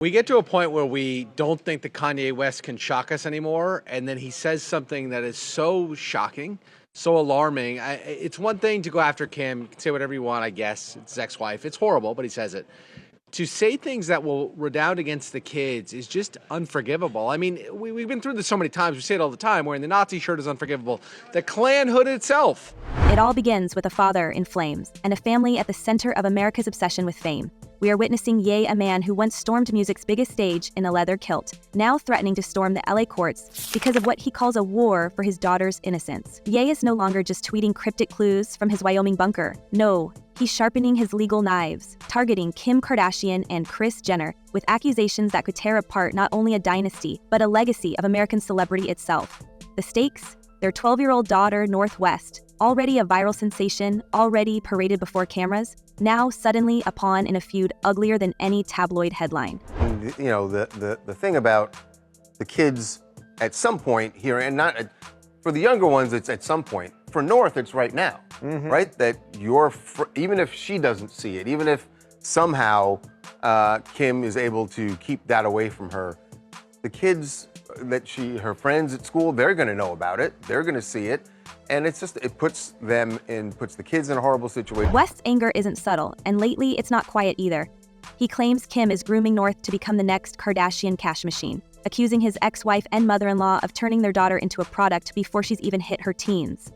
We get to a point where we don't think that Kanye West can shock us anymore, and then he says something that is so shocking, so alarming. It's one thing to go after Kim, you can say whatever you want, I guess. It's his ex-wife. It's horrible, but he says it. To say things that will redound against the kids is just unforgivable. I mean, we've been through this so many times. We say it all the time. Wearing the Nazi shirt is unforgivable. The Klan hood itself. It all begins with a father in flames and a family at the center of America's obsession with fame. We are witnessing Ye, a man who once stormed music's biggest stage in a leather kilt, now threatening to storm the LA courts because of what he calls a war for his daughter's innocence. Ye is no longer just tweeting cryptic clues from his Wyoming bunker. No, he's sharpening his legal knives, targeting Kim Kardashian and Kris Jenner with accusations that could tear apart not only a dynasty, but a legacy of American celebrity itself. The stakes? Their 12-year-old daughter, Northwest, already a viral sensation, already paraded before cameras, now suddenly a pawn in a feud uglier than any tabloid headline. You know, the thing about the kids at some point here, and not for the younger ones, it's at some point. For North, it's right now, right? That even if she doesn't see it, even if somehow Kim is able to keep that away from her, the kids that her friends at school, they're going to know about it. They're going to see it. And it puts the kids in a horrible situation. West's anger isn't subtle, and lately it's not quiet either. He claims Kim is grooming North to become the next Kardashian cash machine, accusing his ex-wife and mother-in-law of turning their daughter into a product before she's even hit her teens.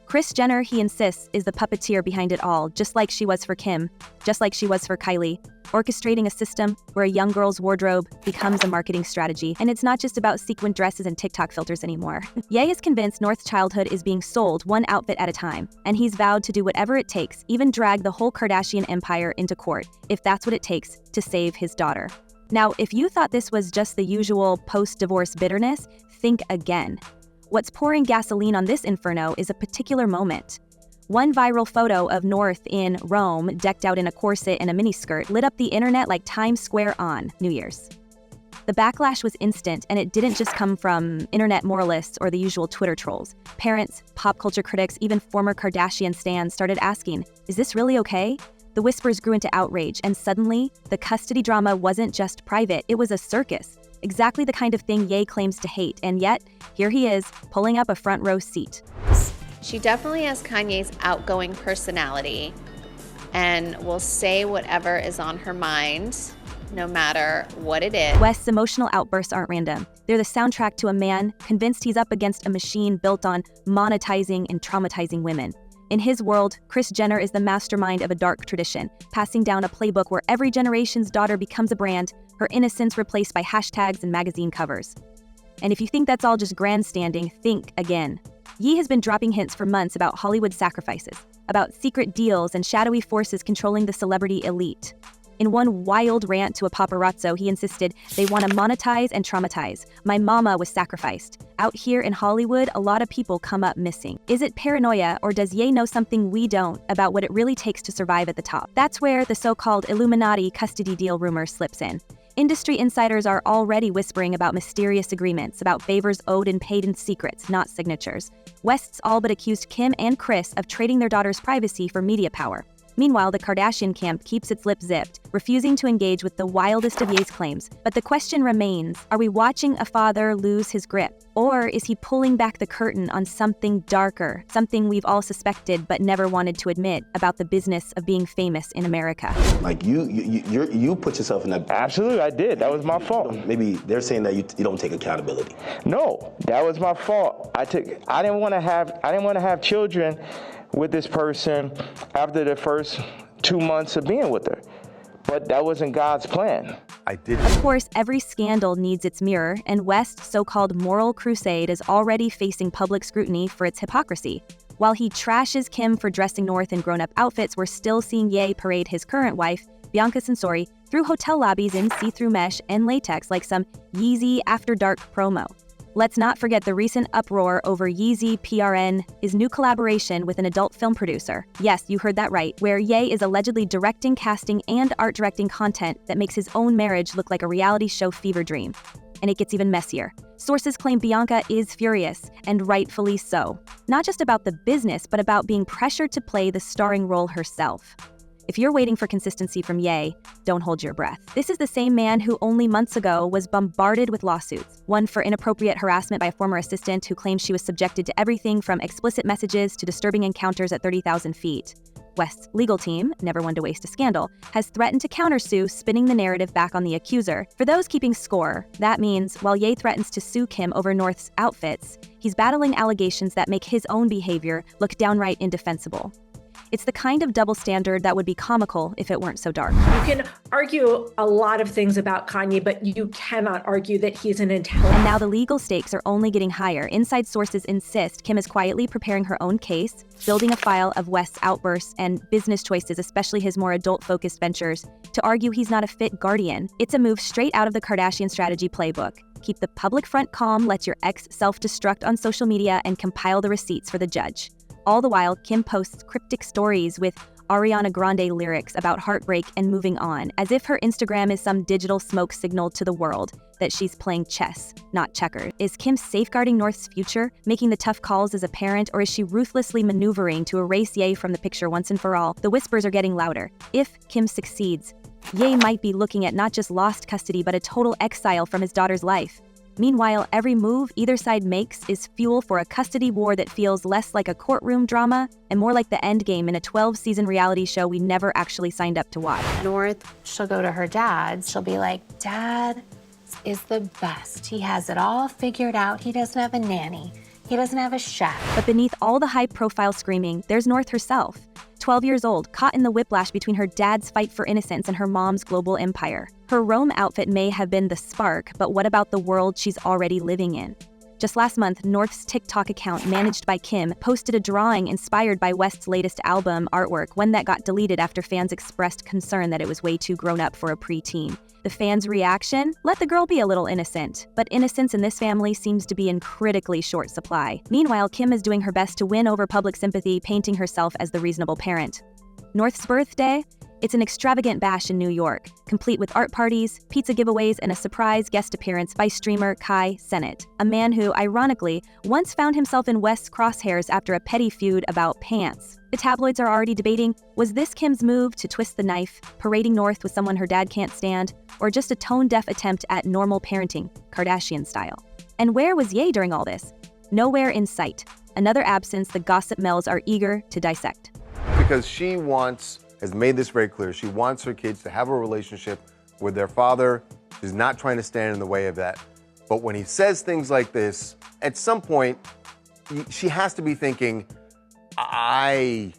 Kris Jenner, he insists, is the puppeteer behind it all, just like she was for Kim, just like she was for Kylie, orchestrating a system where a young girl's wardrobe becomes a marketing strategy. And it's not just about sequin dresses and TikTok filters anymore. Ye is convinced North's childhood is being sold one outfit at a time, and he's vowed to do whatever it takes, even drag the whole Kardashian empire into court, if that's what it takes to save his daughter. Now, if you thought this was just the usual post-divorce bitterness, think again. What's pouring gasoline on this inferno is a particular moment. One viral photo of North in Rome, decked out in a corset and a miniskirt, lit up the internet like Times Square on New Year's. The backlash was instant, and it didn't just come from internet moralists or the usual Twitter trolls. Parents, pop culture critics, even former Kardashian stans started asking, is this really okay? The whispers grew into outrage, and suddenly, the custody drama wasn't just private, it was a circus. Exactly the kind of thing Ye claims to hate, and yet, here he is, pulling up a front row seat. She definitely has Kanye's outgoing personality and will say whatever is on her mind, no matter what it is. West's emotional outbursts aren't random. They're the soundtrack to a man convinced he's up against a machine built on monetizing and traumatizing women. In his world, Kris Jenner is the mastermind of a dark tradition, passing down a playbook where every generation's daughter becomes a brand, her innocence replaced by hashtags and magazine covers. And if you think that's all just grandstanding, think again. Ye has been dropping hints for months about Hollywood sacrifices, about secret deals and shadowy forces controlling the celebrity elite. In one wild rant to a paparazzo, he insisted, they want to monetize and traumatize. My mama was sacrificed. Out here in Hollywood, a lot of people come up missing. Is it paranoia, or does Ye know something we don't about what it really takes to survive at the top? That's where the so-called Illuminati custody deal rumor slips in. Industry insiders are already whispering about mysterious agreements, about favors owed and paid in secrets, not signatures. West's all but accused Kim and Kris of trading their daughter's privacy for media power. Meanwhile, the Kardashian camp keeps its lips zipped, refusing to engage with the wildest of Ye's claims. But the question remains, are we watching a father lose his grip? Or is he pulling back the curtain on something darker, something we've all suspected but never wanted to admit about the business of being famous in America? Like you put yourself in that. Absolutely, I did. That was my fault. Maybe they're saying that you don't take accountability. No, that was my fault. I didn't want to have children with this person after the first 2 months of being with her. But that wasn't God's plan. Of course, every scandal needs its mirror, and West's so-called moral crusade is already facing public scrutiny for its hypocrisy. While he trashes Kim for dressing North in grown-up outfits, we're still seeing Ye parade his current wife, Bianca Censori, through hotel lobbies in see-through mesh and latex like some Yeezy After Dark promo. Let's not forget the recent uproar over Yeezy PRN, his new collaboration with an adult film producer. Yes, you heard that right, where Ye is allegedly directing, casting, and art directing content that makes his own marriage look like a reality show fever dream. And it gets even messier. Sources claim Bianca is furious, and rightfully so. Not just about the business, but about being pressured to play the starring role herself. If you're waiting for consistency from Ye, don't hold your breath. This is the same man who only months ago was bombarded with lawsuits. One for inappropriate harassment by a former assistant who claims she was subjected to everything from explicit messages to disturbing encounters at 30,000 feet. West's legal team, never one to waste a scandal, has threatened to countersue, spinning the narrative back on the accuser. For those keeping score, that means while Ye threatens to sue Kim over North's outfits, he's battling allegations that make his own behavior look downright indefensible. It's the kind of double standard that would be comical if it weren't so dark. You can argue a lot of things about Kanye, but you cannot argue that he's an intelligent. And now the legal stakes are only getting higher. Inside sources insist Kim is quietly preparing her own case, building a file of West's outbursts and business choices, especially his more adult-focused ventures, to argue he's not a fit guardian. It's a move straight out of the Kardashian strategy playbook. Keep the public front calm, let your ex self-destruct on social media, and compile the receipts for the judge. All the while, Kim posts cryptic stories with Ariana Grande lyrics about heartbreak and moving on, as if her Instagram is some digital smoke signal to the world that she's playing chess, not checkers. Is Kim safeguarding North's future, making the tough calls as a parent, or is she ruthlessly maneuvering to erase Ye from the picture once and for all? The whispers are getting louder. If Kim succeeds, Ye might be looking at not just lost custody, but a total exile from his daughter's life. Meanwhile, every move either side makes is fuel for a custody war that feels less like a courtroom drama and more like the Endgame in a 12-season reality show we never actually signed up to watch. North, she'll go to her dad. She'll be like, Dad is the best. He has it all figured out. He doesn't have a nanny. He doesn't have a chef. But beneath all the high-profile screaming, there's North herself, 12 years old, caught in the whiplash between her dad's fight for innocence and her mom's global empire. Her Rome outfit may have been the spark, but what about the world she's already living in? Just last month, North's TikTok account, managed by Kim, posted a drawing inspired by West's latest album artwork, one that got deleted after fans expressed concern that it was way too grown up for a preteen. The fans' reaction? Let the girl be a little innocent. But innocence in this family seems to be in critically short supply. Meanwhile, Kim is doing her best to win over public sympathy, painting herself as the reasonable parent. North's birthday? It's an extravagant bash in New York, complete with art parties, pizza giveaways, and a surprise guest appearance by streamer Kai Cenat, a man who, ironically, once found himself in West's crosshairs after a petty feud about pants. The tabloids are already debating, was this Kim's move to twist the knife, parading North with someone her dad can't stand, or just a tone-deaf attempt at normal parenting, Kardashian style? And where was Ye during all this? Nowhere in sight. Another absence the gossip mills are eager to dissect. Because she has made this very clear. She wants her kids to have a relationship with their father. She's not trying to stand in the way of that. But when he says things like this, at some point, she has to be thinking, I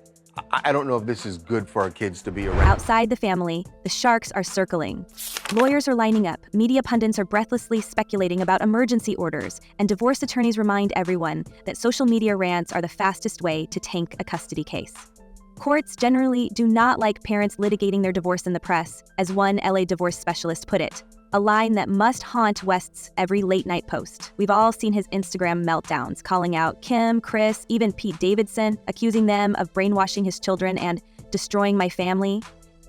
don't know if this is good for our kids to be around. Outside the family, the sharks are circling. Lawyers are lining up, media pundits are breathlessly speculating about emergency orders, and divorce attorneys remind everyone that social media rants are the fastest way to tank a custody case. Courts generally do not like parents litigating their divorce in the press, as one LA divorce specialist put it, a line that must haunt West's every late-night post. We've all seen his Instagram meltdowns, calling out Kim, Chris, even Pete Davidson, accusing them of brainwashing his children and destroying my family.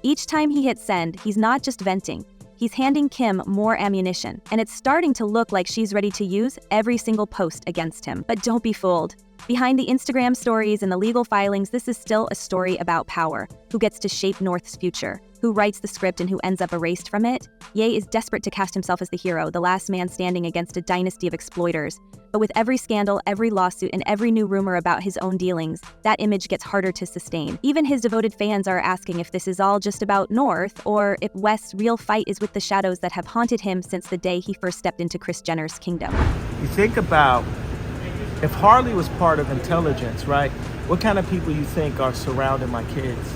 Each time he hits send, he's not just venting. He's handing Kim more ammunition, and it's starting to look like she's ready to use every single post against him. But don't be fooled. Behind the Instagram stories and the legal filings, this is still a story about power. Who gets to shape North's future? Who writes the script and who ends up erased from it? Ye is desperate to cast himself as the hero, the last man standing against a dynasty of exploiters. But with every scandal, every lawsuit, and every new rumor about his own dealings, that image gets harder to sustain. Even his devoted fans are asking if this is all just about North, or if West's real fight is with the shadows that have haunted him since the day he first stepped into Kris Jenner's kingdom. You think about if Harley was part of intelligence, right? What kind of people you think are surrounding my kids?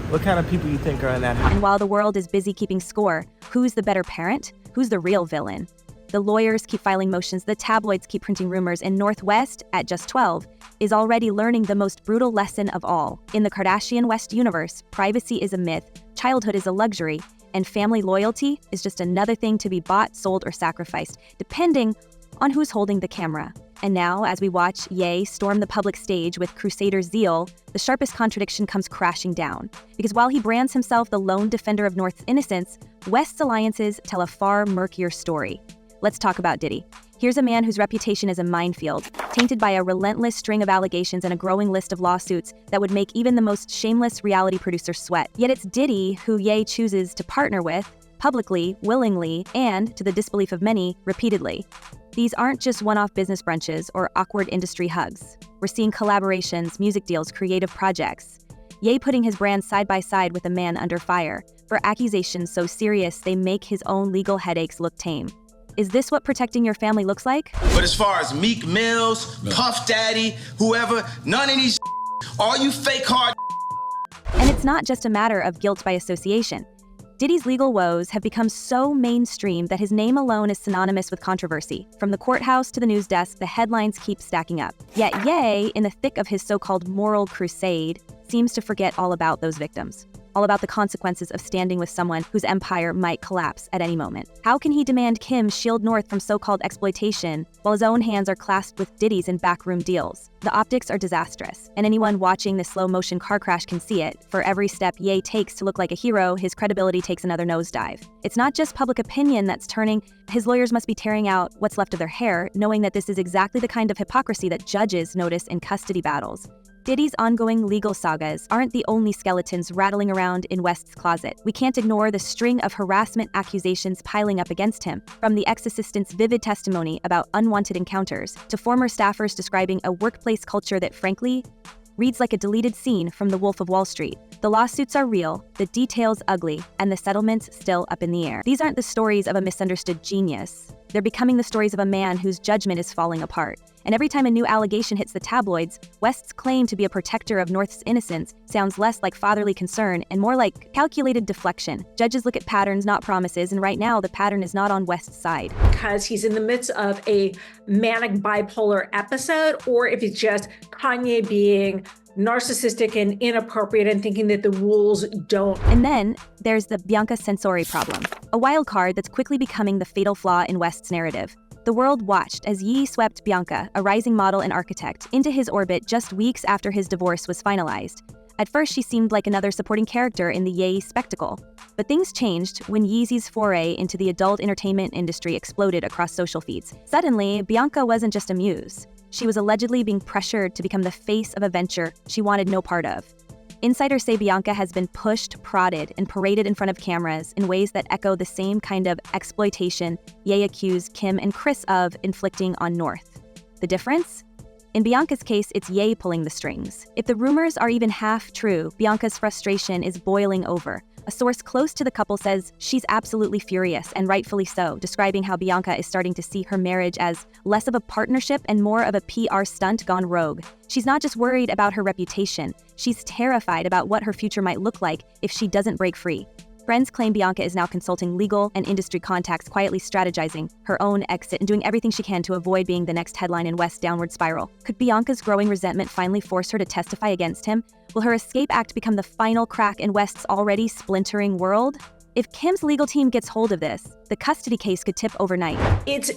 What kind of people you think are in that house? And while the world is busy keeping score, who's the better parent? Who's the real villain? The lawyers keep filing motions, the tabloids keep printing rumors, and Northwest, at just 12, is already learning the most brutal lesson of all. In the Kardashian West universe, privacy is a myth, childhood is a luxury, and family loyalty is just another thing to be bought, sold, or sacrificed, depending on who's holding the camera. And now, as we watch Ye storm the public stage with crusader zeal, the sharpest contradiction comes crashing down. Because while he brands himself the lone defender of North's innocence, West's alliances tell a far murkier story. Let's talk about Diddy. Here's a man whose reputation is a minefield, tainted by a relentless string of allegations and a growing list of lawsuits that would make even the most shameless reality producer sweat. Yet it's Diddy who Ye chooses to partner with, publicly, willingly, and, to the disbelief of many, repeatedly. These aren't just one-off business brunches or awkward industry hugs. We're seeing collaborations, music deals, creative projects. Ye putting his brand side by side with a man under fire, for accusations so serious they make his own legal headaches look tame. Is this what protecting your family looks like? But as far as Meek Mills, Puff Daddy, whoever, none of these all you fake hard. And it's not just a matter of guilt by association. Diddy's legal woes have become so mainstream that his name alone is synonymous with controversy. From the courthouse to the news desk, the headlines keep stacking up. Yet Ye, in the thick of his so-called moral crusade, seems to forget all about those victims. All about the consequences of standing with someone whose empire might collapse at any moment. How can he demand Kim shield North from so-called exploitation while his own hands are clasped with Diddy's in backroom deals? The optics are disastrous, and anyone watching this slow-motion car crash can see it. For every step Ye takes to look like a hero, his credibility takes another nosedive. It's not just public opinion that's turning. His lawyers must be tearing out what's left of their hair, knowing that this is exactly the kind of hypocrisy that judges notice in custody battles. Diddy's ongoing legal sagas aren't the only skeletons rattling around in West's closet. We can't ignore the string of harassment accusations piling up against him, from the ex-assistant's vivid testimony about unwanted encounters, to former staffers describing a workplace culture that, frankly, reads like a deleted scene from The Wolf of Wall Street. The lawsuits are real, the details ugly, and the settlements still up in the air. These aren't the stories of a misunderstood genius. They're becoming the stories of a man whose judgment is falling apart. And every time a new allegation hits the tabloids, West's claim to be a protector of North's innocence sounds less like fatherly concern and more like calculated deflection. Judges look at patterns, not promises, and right now the pattern is not on West's side. Because he's in the midst of a manic bipolar episode, or if it's just Kanye being narcissistic and inappropriate and thinking that the rules don't. And then there's the Bianca Censori problem, a wild card that's quickly becoming the fatal flaw in West's narrative. The world watched as Ye swept Bianca, a rising model and architect, into his orbit just weeks after his divorce was finalized. At first, she seemed like another supporting character in the Ye spectacle. But things changed when Yeezy's foray into the adult entertainment industry exploded across social feeds. Suddenly, Bianca wasn't just a muse. She was allegedly being pressured to become the face of a venture she wanted no part of. Insiders say Bianca has been pushed, prodded, and paraded in front of cameras in ways that echo the same kind of exploitation Ye accused Kim and Chris of inflicting on North. The difference? In Bianca's case, it's Ye pulling the strings. If the rumors are even half true, Bianca's frustration is boiling over. A source close to the couple says she's absolutely furious, and rightfully so, describing how Bianca is starting to see her marriage as less of a partnership and more of a PR stunt gone rogue. She's not just worried about her reputation, she's terrified about what her future might look like if she doesn't break free. Friends claim Bianca is now consulting legal and industry contacts, quietly strategizing her own exit and doing everything she can to avoid being the next headline in West's downward spiral. Could Bianca's growing resentment finally force her to testify against him? Will her escape act become the final crack in West's already splintering world? If Kim's legal team gets hold of this, the custody case could tip overnight. It's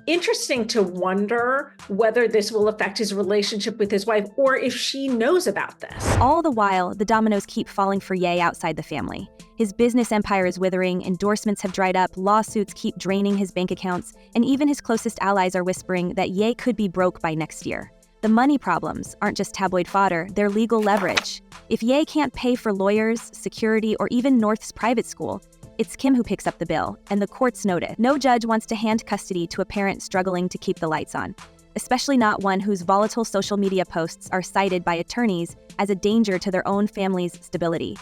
interesting to wonder whether this will affect his relationship with his wife or if she knows about this. All the while, the dominoes keep falling for Ye outside the family. His business empire is withering, endorsements have dried up, lawsuits keep draining his bank accounts, and even his closest allies are whispering that Ye could be broke by next year. The money problems aren't just tabloid fodder, they're legal leverage. If Ye can't pay for lawyers, security, or even North's private school, it's Kim who picks up the bill, and the courts note it. No judge wants to hand custody to a parent struggling to keep the lights on, especially not one whose volatile social media posts are cited by attorneys as a danger to their own family's stability.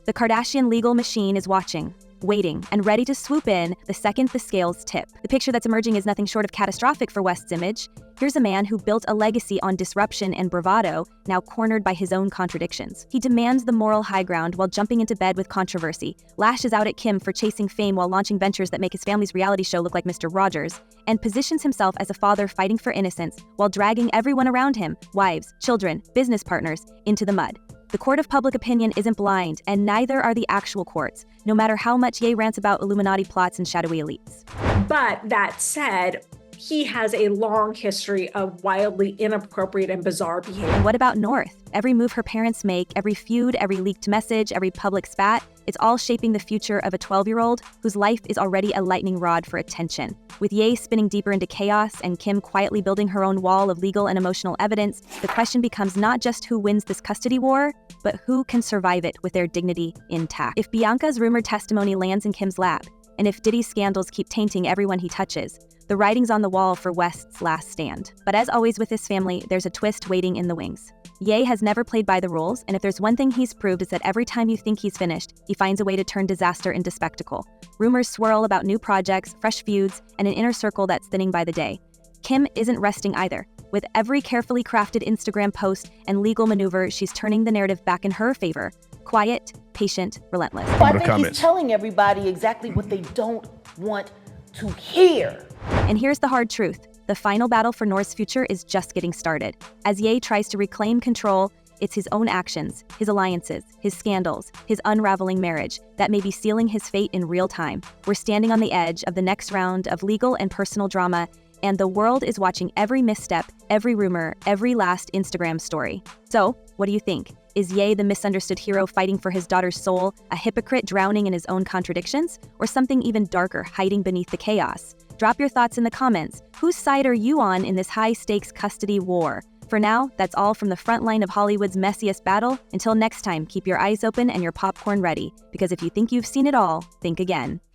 The Kardashian legal machine is watching, waiting, and ready to swoop in the second the scales tip. The picture that's emerging is nothing short of catastrophic for West's image. Here's a man who built a legacy on disruption and bravado, now cornered by his own contradictions. He demands the moral high ground while jumping into bed with controversy, lashes out at Kim for chasing fame while launching ventures that make his family's reality show look like Mr. Rogers, and positions himself as a father fighting for innocence while dragging everyone around him, wives, children, business partners, into the mud. The court of public opinion isn't blind, and neither are the actual courts, no matter how much Ye rants about Illuminati plots and shadowy elites. But that said, he has a long history of wildly inappropriate and bizarre behavior. And what about North? Every move her parents make, every feud, every leaked message, every public spat, it's all shaping the future of a 12-year-old whose life is already a lightning rod for attention. With Ye spinning deeper into chaos and Kim quietly building her own wall of legal and emotional evidence, the question becomes not just who wins this custody war, but who can survive it with their dignity intact. If Bianca's rumored testimony lands in Kim's lap, and if Diddy's scandals keep tainting everyone he touches, the writing's on the wall for West's last stand. But as always with this family, there's a twist waiting in the wings. Ye has never played by the rules, and if there's one thing he's proved is that every time you think he's finished, he finds a way to turn disaster into spectacle. Rumors swirl about new projects, fresh feuds, and an inner circle that's thinning by the day. Kim isn't resting either. With every carefully crafted Instagram post and legal maneuver, she's turning the narrative back in her favor. Quiet, patient, relentless. Well, I think he's telling everybody exactly what they don't want to hear. And here's the hard truth. The final battle for North's future is just getting started. As Ye tries to reclaim control, it's his own actions, his alliances, his scandals, his unraveling marriage that may be sealing his fate in real time. We're standing on the edge of the next round of legal and personal drama, and the world is watching every misstep, every rumor, every last Instagram story. So, what do you think? Is Ye the misunderstood hero fighting for his daughter's soul, a hypocrite drowning in his own contradictions, or something even darker hiding beneath the chaos? Drop your thoughts in the comments. Whose side are you on in this high-stakes custody war? For now, that's all from the front line of Hollywood's messiest battle. Until next time, keep your eyes open and your popcorn ready, because if you think you've seen it all, think again.